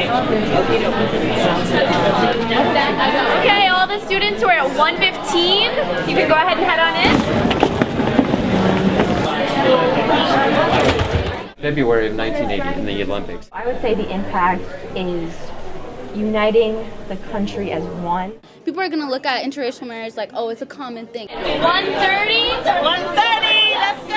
Okay, all the students who are at 115, you can go ahead and head on in. February of 1980 in the Olympics. I would say the impact is uniting the country as one. People are going to look at interracial marriage like, oh, it's a common thing. 130, 130, let's go!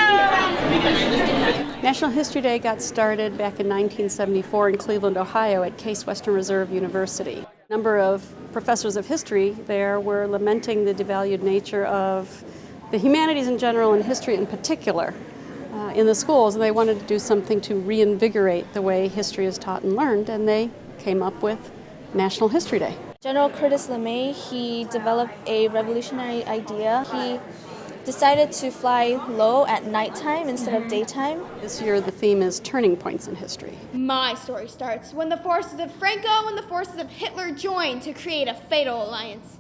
National History Day got started back in 1974 in Cleveland, Ohio at Case Western Reserve University. A number of professors of history there were lamenting the devalued nature of the humanities in general and history in particular in the schools, and they wanted to do something to reinvigorate the way history is taught and learned, and they came up with National History Day. General Curtis LeMay, he developed a revolutionary idea. He decided to fly low at nighttime instead of daytime. This year the theme is turning points in history. My story starts when the forces of Franco and the forces of Hitler joined to create a fatal alliance.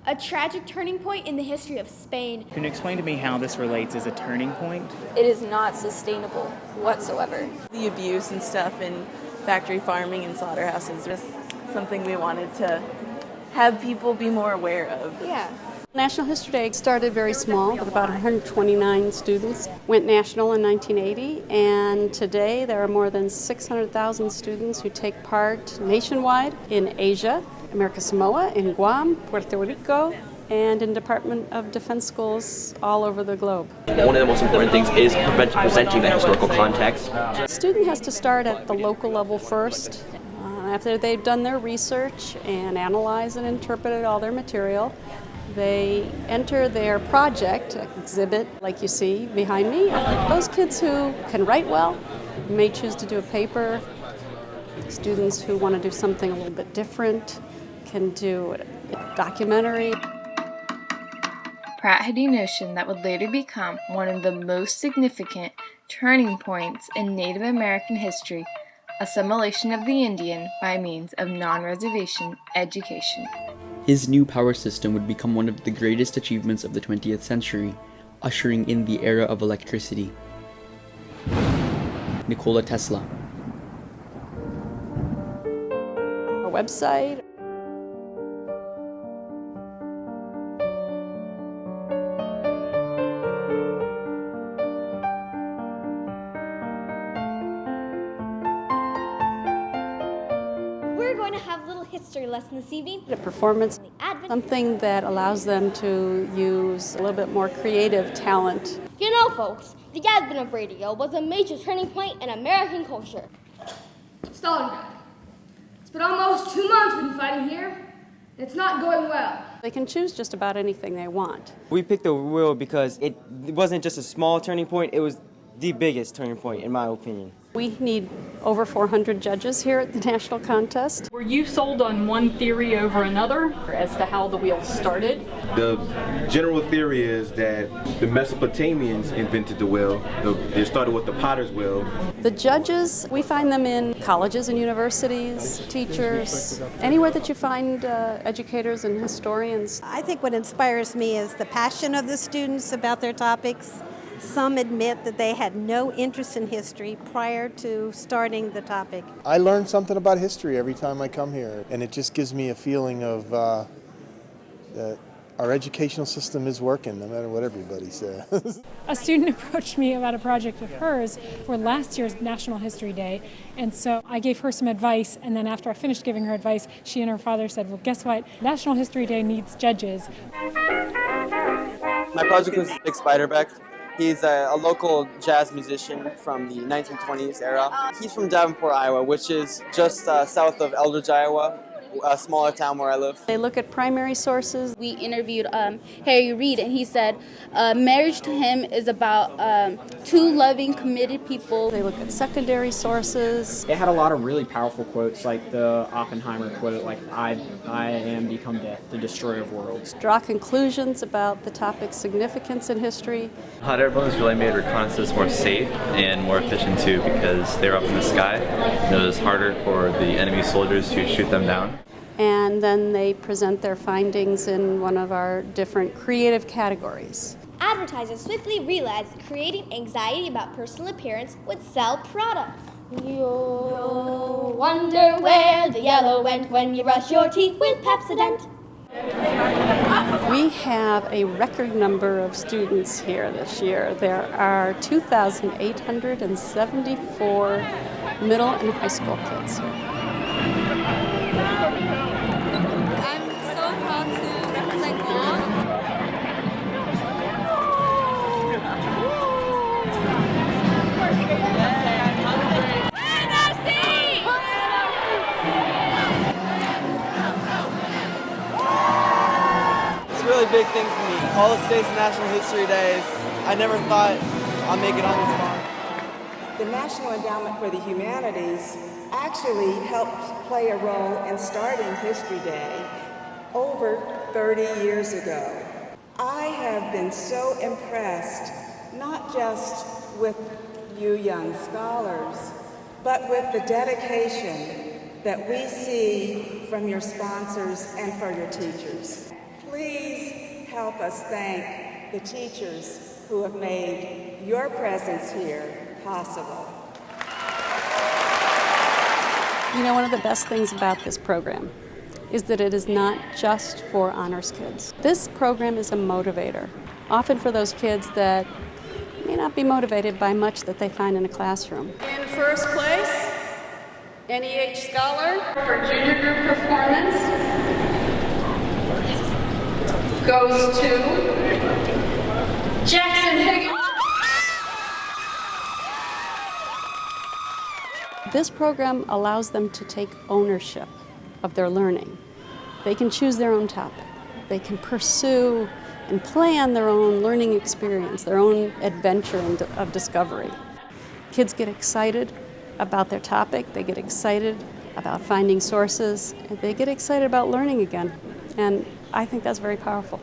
A tragic turning point in the history of Spain. Can you explain to me how this relates as a turning point? It is not sustainable whatsoever. The abuse and stuff in factory farming and slaughterhouses is something we wanted to have people be more aware of. Yeah. National History Day started very small with about 129 students, went national in 1980, and today there are more than 600,000 students who take part nationwide in Asia, America Samoa, in Guam, Puerto Rico, and in Department of Defense schools all over the globe. One of the most important things is presenting the historical context. The student has to start at the local level first. After they've done their research and analyzed and interpreted all their material, they enter their project exhibit, like you see behind me. Those kids who can write well may choose to do a paper. Students who want to do something a little bit different can do a documentary. Pratt had a notion that would later become one of the most significant turning points in Native American history: assimilation of the Indian by means of non-reservation education. His new power system would become one of the greatest achievements of the 20th century, ushering in the era of electricity. Nikola Tesla. Our website. We're going to have a little history lesson this evening. A performance, something that allows them to use a little bit more creative talent. You know, folks, the advent of radio was a major turning point in American culture. Stalingrad. It's been almost 2 months we've been fighting here. It's not going well. They can choose just about anything they want. We picked the wheel because it wasn't just a small turning point, it was the biggest turning point, in my opinion. We need over 400 judges here at the national contest. Were you sold on one theory over another as to how the wheel started? The general theory is that the Mesopotamians invented the wheel. They started with the potter's wheel. The judges, we find them in colleges and universities, teachers, anywhere that you find educators and historians. I think what inspires me is the passion of the students about their topics. Some admit that they had no interest in history prior to starting the topic. I learn something about history every time I come here, and it just gives me a feeling of that our educational system is working, no matter what everybody says. A student approached me about a project of hers for last year's National History Day, and so I gave her some advice, and then after I finished giving her advice, she and her father said, well, guess what? National History Day needs judges. My project was Dick Spiderbeck. He's a local jazz musician from the 1920s era. He's from Davenport, Iowa, which is just south of Eldridge, Iowa, a smaller town where I live. They look at primary sources. We interviewed Harry Reid, and he said marriage to him is about two loving, committed people. They look at secondary sources. It had a lot of really powerful quotes, like the Oppenheimer quote, like, I am become death, the destroyer of worlds. Draw conclusions about the topic's significance in history. Hot air balloons really made reconnaissance more safe and more efficient too, because they were up in the sky. It was harder for the enemy soldiers to shoot them down. And then they present their findings in one of our different creative categories. Advertisers swiftly realized that creating anxiety about personal appearance would sell products. You'll wonder where the yellow went when you brush your teeth with Pepsodent. We have a record number of students here this year. There are 2,874 middle and high school kids here. I'm so proud to represent Guam. Really big thing for me. All the states and National History Days. I never thought I'd make it on this far. The National Endowment for the Humanities actually helped play a role in starting History Day over 30 years ago. I have been so impressed, not just with you young scholars, but with the dedication that we see from your sponsors and for your teachers. Please help us thank the teachers who have made your presence here possible. You know, one of the best things about this program is that it is not just for honors kids. This program is a motivator, often for those kids that may not be motivated by much that they find in a classroom. In first place, NEH Scholar for junior group performance goes to Jackson Higgins. This program allows them to take ownership of their learning. They can choose their own topic. They can pursue and plan their own learning experience, their own adventure of discovery. Kids get excited about their topic. They get excited about finding sources. And they get excited about learning again. And I think that's very powerful.